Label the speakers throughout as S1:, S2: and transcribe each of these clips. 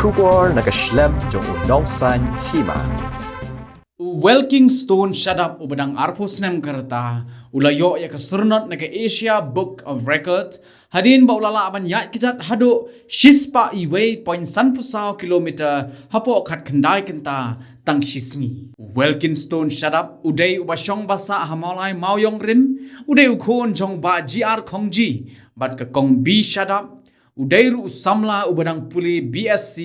S1: Shubor nakaslem jong unongsan hima.
S2: Welking Stone Shadap ubadang arpos nem karta ulayo ya kasurnot naga Asia Book of Records hadin ba ulala aban yat kijat hado shispa iway 0.1 kilometer hapo khat khandai kenta tang shismi. Welking Stone Shadap uday ubashong basa hamalai mauyong rim uday ukhon jong ba GR Khongji bat ka kong B Shadap Udairu Samla ubadang puli BSc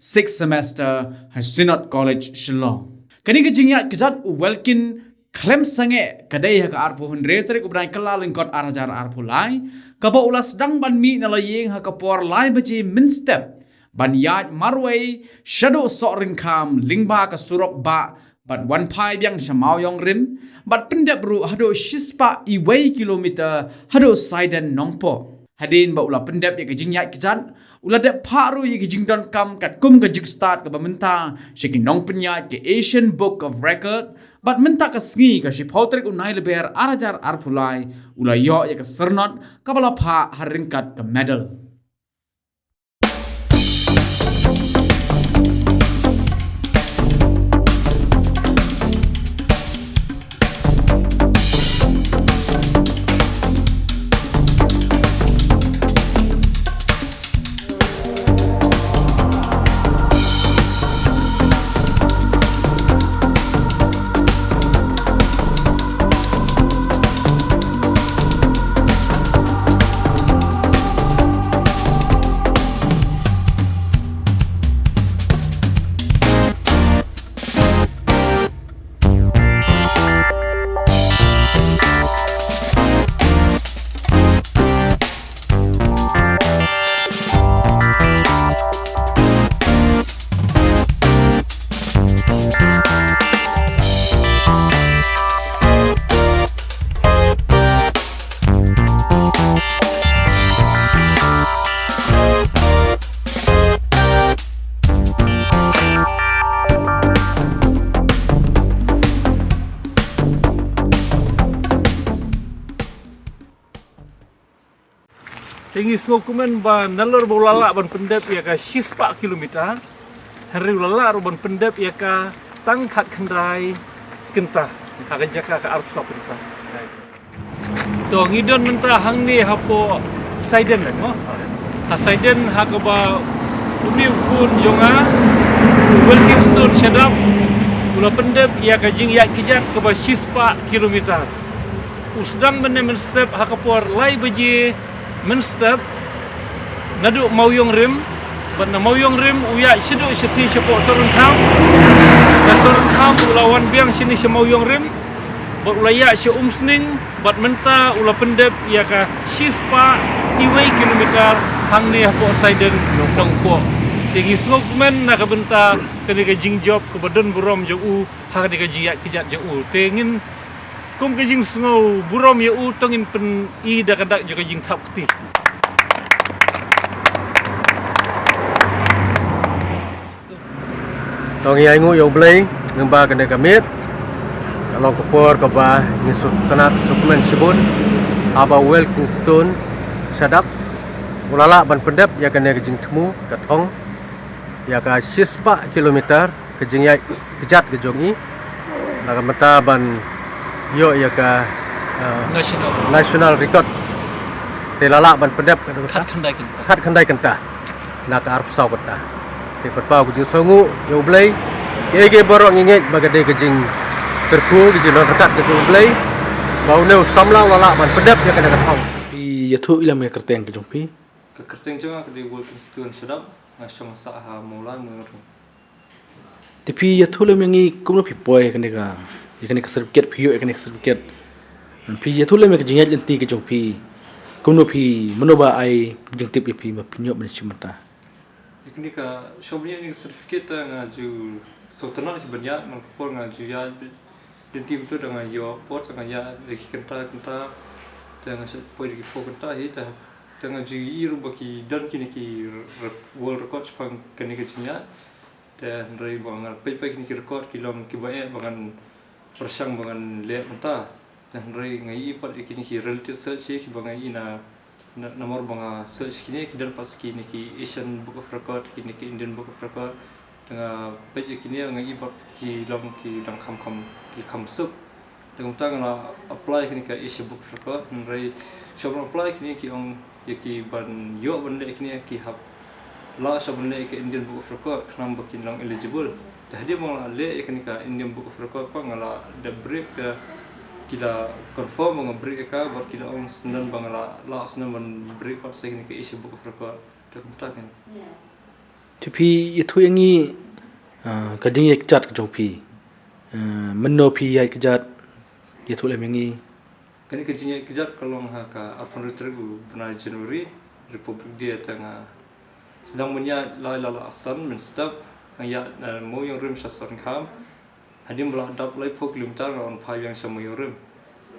S2: 6th semester Hasinot College Shillong. Kani ka jingyat kejat welkin klem sange kadai ha ka arpo hundre tarik ubrai kala lingkot arajar arpo lai kaba ulas dang ban mi na layeng ha ka por lai baje min step ban yat marway shadow so ringkam lingba ka surok ba bat wan pai byang shamao yong rim bat pendep ru hado shispa iway kilometer hado saiden nongpo hadin ba ula pendep ya ka jingyat kejat ula dep paru ye gijing don kam kat kum ka jik start ka bamenta shiki nong penya ke Asian Book of Record but menta ka sngi ka shi photrik unai leber arajar arpulai ula yo ye ka sernot ka bala pha haringkat ka medal.
S3: Tinggi semua kumen ba nalur bolala ban pendep ya ka 6 kilometer. Hari ulala ban pendep ya ka tangkat kendai kenta. Akan jaka ka arsa kenta. To ngidon menta hang ni hapo saiden mo. Ha saiden ha ka ba umi ukun jonga Welking Stone Shadap ula pendep ya ka jing ya kijak ka ba 6 kilometer. Usdang men step ha ka por lai baje men step nadu mauyong rim bat na mauyong rim uya shidu shithi shapo sorun kham na sorun kham ulawan biang sini mauyong rim bat ulaya shi umsning bat menta ula pendep ya ka shispa iway kilometer hangni hapo saiden nongpo tingi sngok men na ka benta kani ka jing job ko badon burom jo u ha ka jiya kijat jo u tengin kum ke jing sngau burom ya u tongin pen I da kadak jo ke jing thap kti
S4: tong yai ngu yo blei ng ba kene kamit kalong kopor ka ba ni tanat suplemen sibun aba Welking Stone Shadap ulala ban pendep ya kene ke jing temu ka thong ya ka 6 kilometer ke jing yai kejat ke jongi la ka mata ban yo ya ka national record telala ban pendep khat khandai kenta na ka arp saw kenta te patpau ku songu yo blai ge borok ngenge bagade ke jing terku ke jing rakat ke jing blai bau ne samla lala ban pendep ya kana thong
S5: pi yathu ilam ya kerteng ke jong pi
S3: ka kerteng jonga ke di Welking Stone Shadap ngasong sa ha mulai mengeru
S5: tapi yathu lam yangi kumno pi poy kene ka ikane ka certificate phiyo ikane ka certificate pi yathu lam ya jingat lenti ke jong pi kumno pi manoba ai jingtip pi ma pinyo ben chimata
S3: ikni ka shobnya ni certificate nga ju sotana si banya mang por nga ju ya lenti betul dengan yo port nga ya de kenta dengan sa poy ki fo kenta hi ta dengan ju iru baki dan kini ki world record pang kani ke jinya dan rai bangan pai kini ki record kilom ki bae bangan persang bangan le menta dan rai ngai pat kini ki relative search ki bangai ina
S6: nomor banga search kini kidan pas kini ki Asian Book of Record kini ki Indian Book of Record dengan page kini ngai import ki dang kam sup dengan tang la apply kini ke Asian Book of Record rai shop apply kini ki ong ki ban yo ban le kini ki hab la shop ban le ke Indian Book of Record kenam bakin long eligible dah dia bang le kini ka Indian Book of Record pa ngala the break ke kita confirm bang break ka bar kita ong sendan bang la sendan ban break pa sai kini ke Asian Book of Record dah kumta kan
S5: thì phi thu yang ni cái ding ek chat trong phi menno phi ai kejat ya thu lem yang ni
S6: kini kejinya kejar kalau ka apa retribu benar Januari Republik dia tengah sedang menyat la asan men step ngaya mo yang rim sasan kam hadim bela dap lai phok limtar on phai yang sama yang rim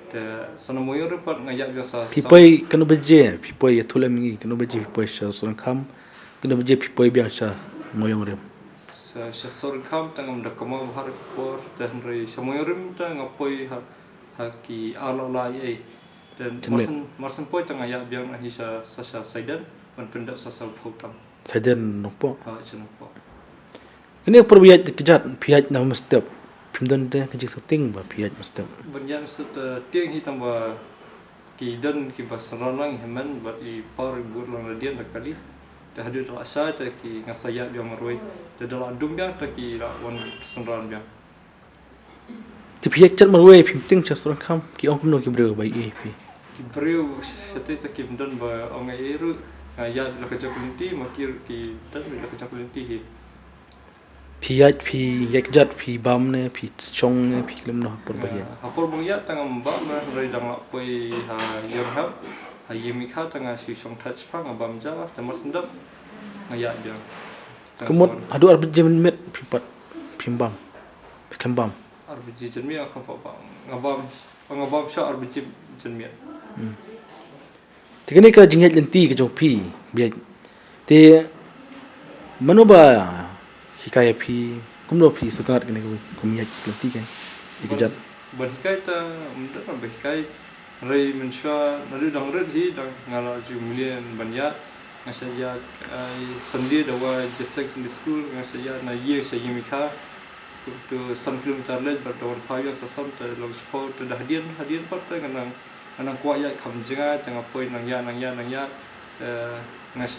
S6: te sana mo yang rim pat ngaya biasa
S5: phi poi kanu beje phi poi ya thu lem yang ni kanu beje phi poi sa son kham kanu beje phi poi biang sa moyong rem
S6: sasan kam tengah dak kama bahar por dan ri sama yang rim tengah poi ki ala lai dan marsen poi tengah ya biang ahi sa saidan man pendap sasal phokam
S5: saden nopo
S6: ha chenpo
S5: ini perbiat kejat pihak nama mestep pimdan te kejik setting ba pihak mestep
S6: banyak set tiang hitam ba ki dan ki basranang heman ba I par burlang radian kali dah hadir la sa ta ki ngasaya biang maroi dah dala dum biang ta ki la wan senran biang
S5: ti pihak chat marwe pimting chasron kham ki ong kumno ki breu bai e pi
S6: ki breu sete ta ki dan ba ong eru ya la ka chakulinti makir ki dan la ka chakulinti hi
S5: pihak pi yakjat pi bam ne pi chong ne pi lem no por bai
S6: hapor bungya tangam ba ma rai dang la poi ha yerhab ha yemikha tanga si song touch phang bam ja tamar sendap ngaya biang
S5: kemot adu ar beje met pipat pimbam piklembam
S6: arbiji jenmi akan pa ngabam sha arbiji jenmi
S5: tikani ka jingat lenti ke jong pi biak te manoba hikaya pi kumno pi setangat kene kumiyak lenti kan ikjat
S6: ban hikaya ta mundur ban hikaya rai mensha nadu dang red hi dang ngala ju million banyak ngasaya sendi dawa jesek sendi school ngasaya na ye sayimika to some kilometer led but on payah sasam ta long sport to hadian pat ta nang kuaya kamjinga tengah poin nang ya ngas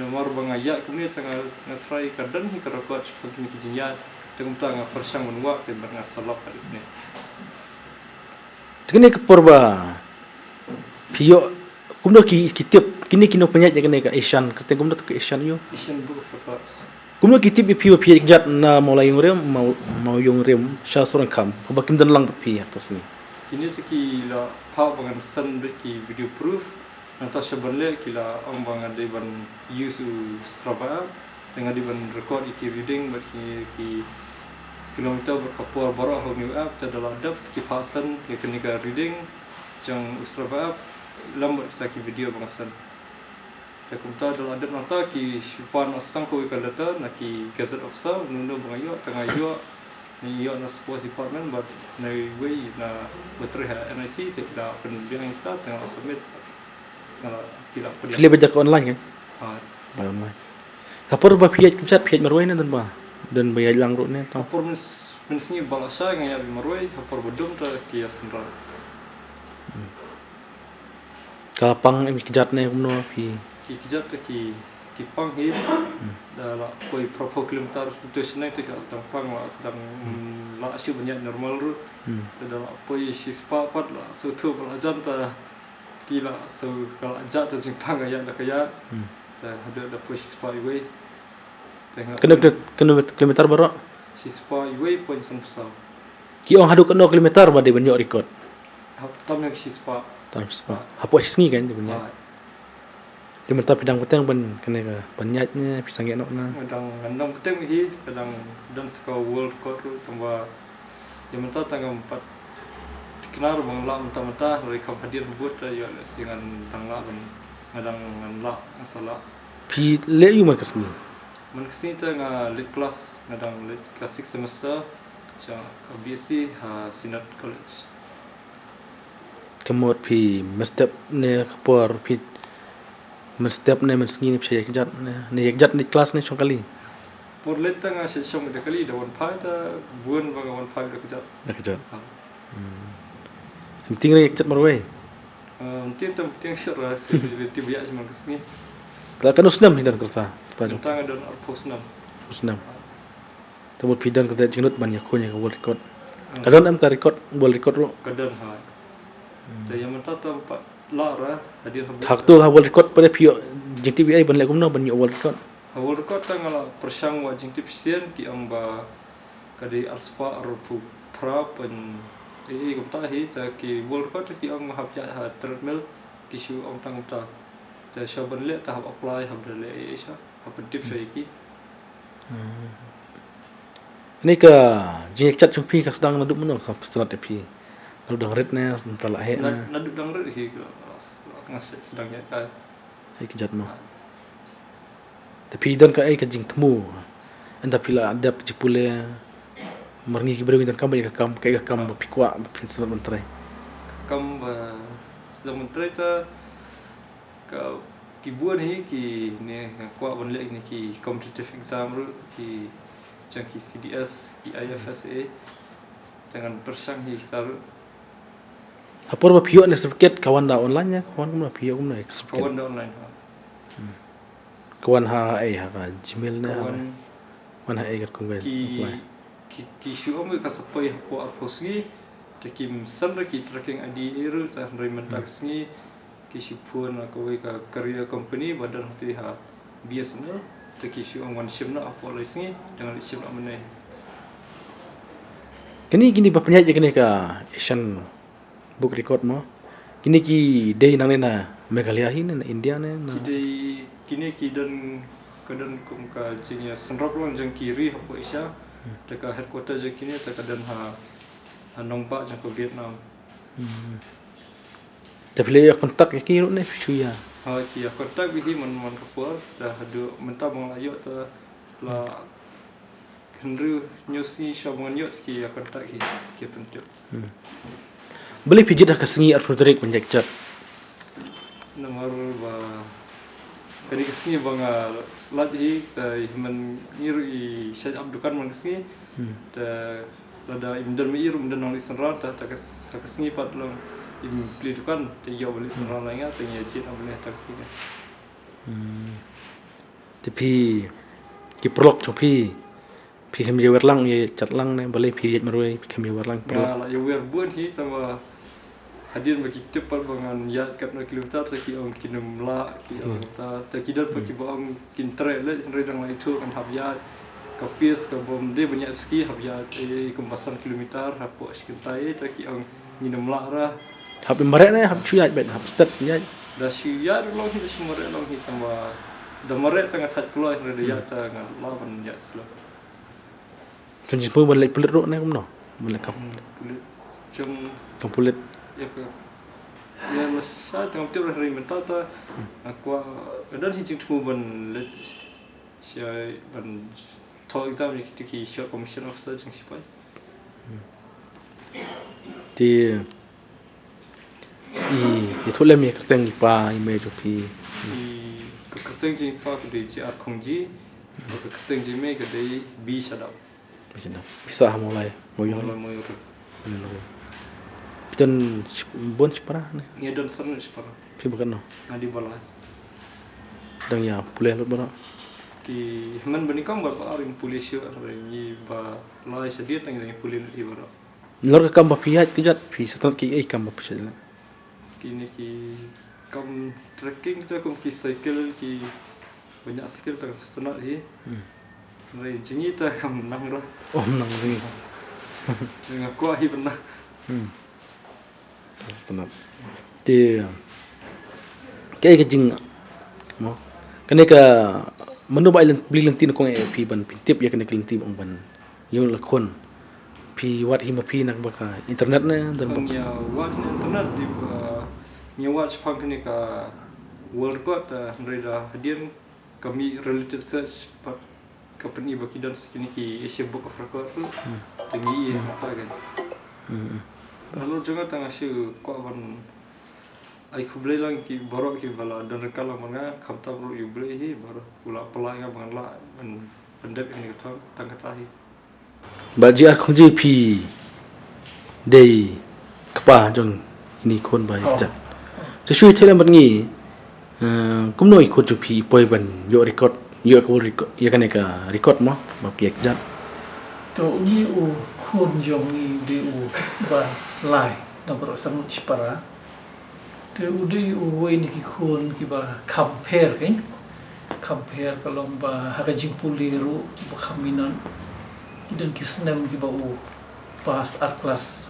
S6: nomor bangaya kemudian tengah try kadan hi karakot seperti ni kijinya tengah tengah persang menwa ke bang salap kali ni
S5: tikani ke porba pio kumno ki kitip kini kino penyat kene ka Asian kete kumno ke Asian yo
S6: Asian Book of Records
S5: kumno kitip pio pi jat na mulai yung rem mau yung rem sha sorang kam ba kim dan lang pi atas ni
S6: kini tu ki la pa bangan san ki video proof nata sebenarnya kila ang bangan de ban use Strava dengan di ban record ki reading ki kilometer berkapur baru hau new app tada ladap ki pasan ki kenika reading jang Strava lambat kita ki video bangasan ta kumta tada ladap nata ki sipan astang ko ka data na ki gazette officer nuno bangayo tengah yo ni yo na sports department but na way na betul NIC tidak pendidikan kita tengah submit kalau tidak
S5: pile bajak online kan ba online kapor ba pihak kejat pihak marwai na dan ba dan bayar lang ro ne ta
S6: kapor mensnya balasa ngaya bi marwai kapor bedum ta kia sendra
S5: kapang emi kejat ne kumno pi
S6: ki kejat ki pang hi dah la koi proper kilometer situation itu ka sedang pang la sedang la asyik banyak normal ru dah la koi sispa pat la so tu belajar ta kila so kalau ajak tu jempang ayat dah kaya dah ada koi sispa iwe
S5: kena kilometer barak
S6: sispa iwe poin samsam
S5: ki ong hadu kena kilometer ba de banyak record
S6: tam yang sispa
S5: tam sispa hapo sisngi kan de banyak di mata pidang petang ban kena ka banyaknya pisang enok na
S6: kadang ngandang petang hi kadang dan ska world record tu tambah yang mata tanggal 4 dikenal bang la mata dari kampadian buat ya singan tangla ban ngadang nganla asala
S5: pi le yu man kasni
S6: man kesini tengah late class ngadang late class 6 semester jang BSc Sinat College
S5: kemot pi mestep ne kapor pi Men step ni men sengi ni percaya kejat ni kejat ni kelas ni cuma kali.
S6: Por letang asyik syong ada kali dah 1.5 dah buan bang 1.5 dah kejap.
S5: Dah kejat.
S6: Ha.
S5: Penting ni kejat marwai.
S6: Mungkin penting syarah ti biak cuma kesini.
S5: Kalau kan usnam ni dan kereta jom.
S6: Tentang ada arpos 6.
S5: Usnam. Tebut pidan kereta jenut banyak konya ke world record. Kadang am ka record world record ro.
S6: Kadan ha. Dah yang mentah tempat lara hadir
S5: Hak tu ha world record pada pio JTBI ban lek gumna ban world record.
S6: Awal record tanggal persang wajing tipsian ki amba kadi arspa arpu pra pen kumtahi ta ki world record ki ang hab ya ha treadmill ki shu ong tang ta ta shaban le ta hab apply hab le isha hab tip sai ki
S5: Ini ke jing cat jumpi ka sedang naduk menung selat pi. Lalu dang red na entala he na.
S6: naduk dang re ki ngas sedang ya ka
S5: Hai kejat mo. Tapi dan ka ai ka jing temu. Anda pila adap jipule marngi ki berwin dan kam ka kam pikwa prinsip mentrai.
S6: kam sedang menteri ta ka ki buan hi ki ne kwa bon le ni ki competitive exam ru ki jang ki CDS ki IFSA dengan persang hi taru
S5: Apor ba pio ni sertifikat kawan da online nya kawan kumna pio kumna ka sertifikat.
S6: kawan dah online ha
S5: Kawan ha ai ha ka Gmail na.
S6: kawan
S5: Kawan ha ai ka kumna.
S6: ki shu om ka sapai ko arpos ni te ki san ki tracking ID eru ta remote tax ni ki shu pun ko ka career company badan ti ha BSNL te ki shu om wan shim na policy ni dengan shim na menai
S5: Gini ba penyat je gini ka Asian book record mo. Gini ki day nang na Meghalaya hin na India na.
S6: kini ki dan kadan kum ka jinya senrop long jang kiri hapo Asia dekat headquarter je kini ta kadan ha nongpa jang ko Vietnam
S5: Tapi le kontak ya ki ro ne ya.
S6: ha ki ya kontak bi man kapur dah hadu mentah bang ayo ta la Henry news ni shamongan yo ki ya kontak ki pentuk
S5: Boleh pijit dah kesengi ar Frederick banyak cat.
S6: nomor ba kali kesini bang lagi man ngiru i Syed Abdukan man kesini ta lada imdan mi irum dan nang senrat ta kesini pat long im pli dukan te yo beli senrat lainnya te nya cit boleh ta kesini
S5: Tapi ki prolog chopi pi kami werlang ye cat lang ne boleh pi yet maroi pi kami werlang prolog.
S6: la yo wer buan hi sama hadir bagi tepal bangan ya kat na kilometer ta ki on kinum la ki on ta kidal pa ki bang kin tre le redang lai tu kan habya kapis ka bom de banyak ski habya kemasan kilometer hapo sekitai ta ki on minum la ra
S5: Hab mare ne hab chuyat bet hab stat nya.
S6: da shi ya long hi shi more long hi sama da more tengah that keluar reda ya ta ngan la ban ya slo
S5: Tun jin pu boleh pulit ro ne kumno. Boleh kam
S6: kulit jom
S5: pulit.
S6: ya ke ya masa tengah tiap hari mental ta aku dan hijau tu ban let saya ban to exam ni kita short commission officer jeng sipai
S5: Ti i thule mi kerteng pa i me jo pi.
S6: di kekerteng jeng pa ke di JR Kongji kekerteng jeng me ke di B sadap
S5: Macam bisa mulai moyong.
S6: moyong
S5: Dan bon separa ne.
S6: ngedon serna separa
S5: Pi bukan no.
S6: ngadi balai
S5: Dang ya pulih lut bano.
S6: ki man benikam ba aring polis yo ni ba lai sediat nang polis di baro
S5: Lor ka kam ba piyat kejat pi setat ki ai kam ba pasal.
S6: kini ki kam trekking tu kam ki cycle ki banyak skill tak setuna hi Rai jingi ta kam nang ro
S5: Oh nang ri.
S6: dengan ku hi benar
S5: Tenat. Ti kai ke jing mo. Kene ka menu ba beli lentin ko pi ban pintip ya kene ke lentin bang ban. Yo la kon. Pi wat hi ma pi nak baka internet ne dan
S6: kam ya wat ni internet di ni wat spang ni ka world record rai dah hadir kami related search pat company baki dan sekini ki Asia Book of Record tu tinggi apa kan lalu jangan tengah syu kau ban ai kublai lang ki borok ki bala dan rekala manga khamta ru yu blai hi baro ula pelai nga bangla pendep ini kata tang kata hi
S5: Baji ar khungji phi dei kapa jong ini khon bai jatจะช่วยเทเลมันงี้กุมน้อยคนจุพีปอยบันโยรีคอร์ดโยกูรีคอร์ดยังไงก็รีคอร์ดมั้งแบบเกียกจัด
S7: to ni khun jong ni de ba lai na bro samu chipara te de we ni ki khun ki ba compare kalong ba haga jingpuliru ba khaminan dan kisnem ki ba pas art class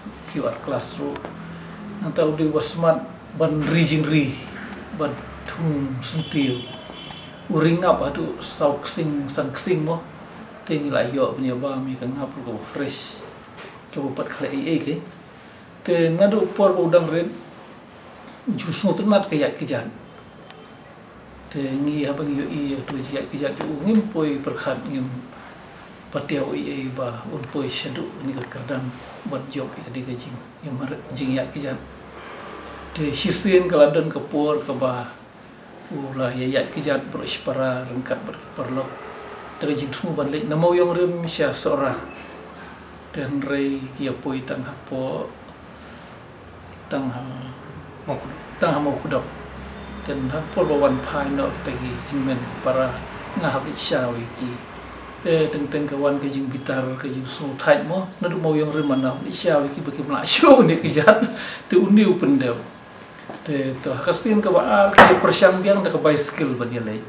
S7: ru nanta ude wasmat ban ri ban thung suntil uring up adu sauk sing mo tengi la yo punya ba mi kan ngap ko fresh coba pat kale ke te ngadu por udang ren ju so tenat kayak kejan te ngi abang yo tu jiak kejan tu ngim poi perkhat ngim patiau ba un poi shadu ni ka kardan buat job di gajing yang mar jing ya kejan te sisien kaladan ke por ke ba ulah ya kejan bersipara rengkat berperlok dari jintu balik namau yang rem sia sora dan rei kia poi tang hapo tang mau kudok dan hapo bawan pai no tagi inmen para ngahap isya wiki te teng kawan ke jing bitar ke jing so thai mo nadu mau yang rem mana isya wiki bagi melasyo ni kejat te uniu pendau te to hakasin ke ba ke persyang biang da ke bicycle bani lai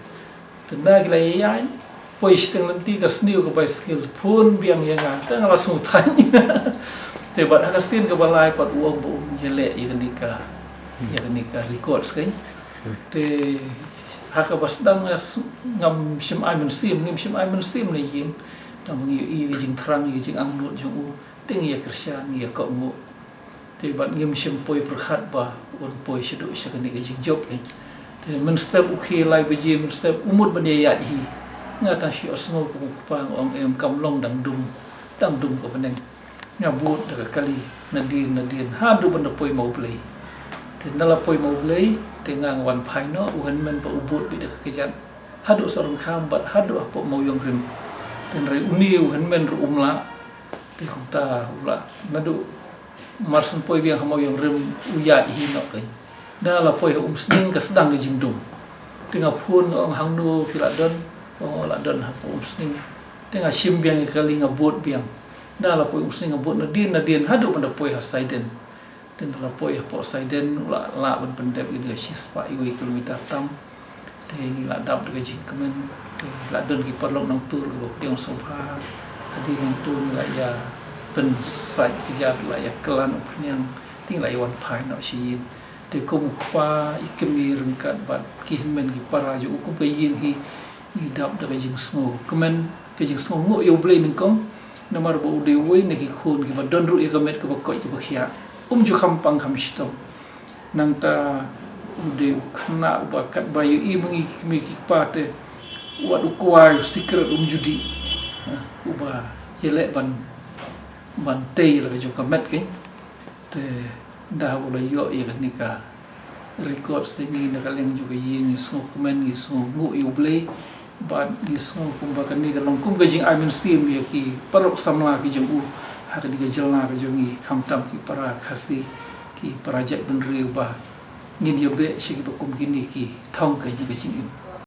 S7: tenda ke lai ai poi seteng nanti ke sniu ke bicycle pun biang yang ada langsung tanya te bat hakasin ke balai pat uang bu nyele ya nikah record sekali te haka basdang ngam sim ai men sim ni yin tam ngi jing trang ngi jing ang nut jong u teng ya kersian ya ko mu te bat ngim sim poi perkhat ba un poi sedu sekani ke jing job te men step ukhi lai beji men step umut ban ya hi ngata si osno ku pang ong em kam long dang dum ko beneng nyabut de kali nadin ha du ban poi mau play te nala poi mau play te ngang wan pai no uhan men pa ubut bi de kejan hadu sarung kham bat hadu apo mau yong rim ten re uniu han men ru umla te ta ula nadu marsen poi biang mau yong rim uya hi no kai nala poi sning ka sedang jing dum tengah pun ong hang nu piladon ong la don hapo sning tengah sim biang kali ngabut biang nala poi sning ngabut nadin hadu pan poi ha saiden ten la poi hapo saiden la ban pendep ini sispa iwi kilometer tam te la dap de jing kemen la don ki perlok nang tur lo diong sopa hadi nang tur la ya pen sai kijat la ya kelan opnyang ting la wan pai no si te kum pa ikemi rengkat bat ki men ki para ju ku pe yin hi dap de jing smo kemen ke jing smo ngo yo blai ning kom namar bo de we ne ki khun ki ba don ru ya kemet ke ba ko ki ba khia ju khampang kham sito nang ta ude khna bakat bayu i mengi mi ki pate wat ukwai secret judi uba yele ban tei la ju kamet ke te da bo la yo i ni ka record sini na kaleng juga yin so komen ni so ngu yu blai ban ni so kum ba kan ni ka long kum ga jing amin sim ya ki parok samla ki jung u ha ka diga jalna ka jungi khamtam ki para khasi ki para jat benri ba ngin yo be shi ki kum kini ki thong ka ni ka jing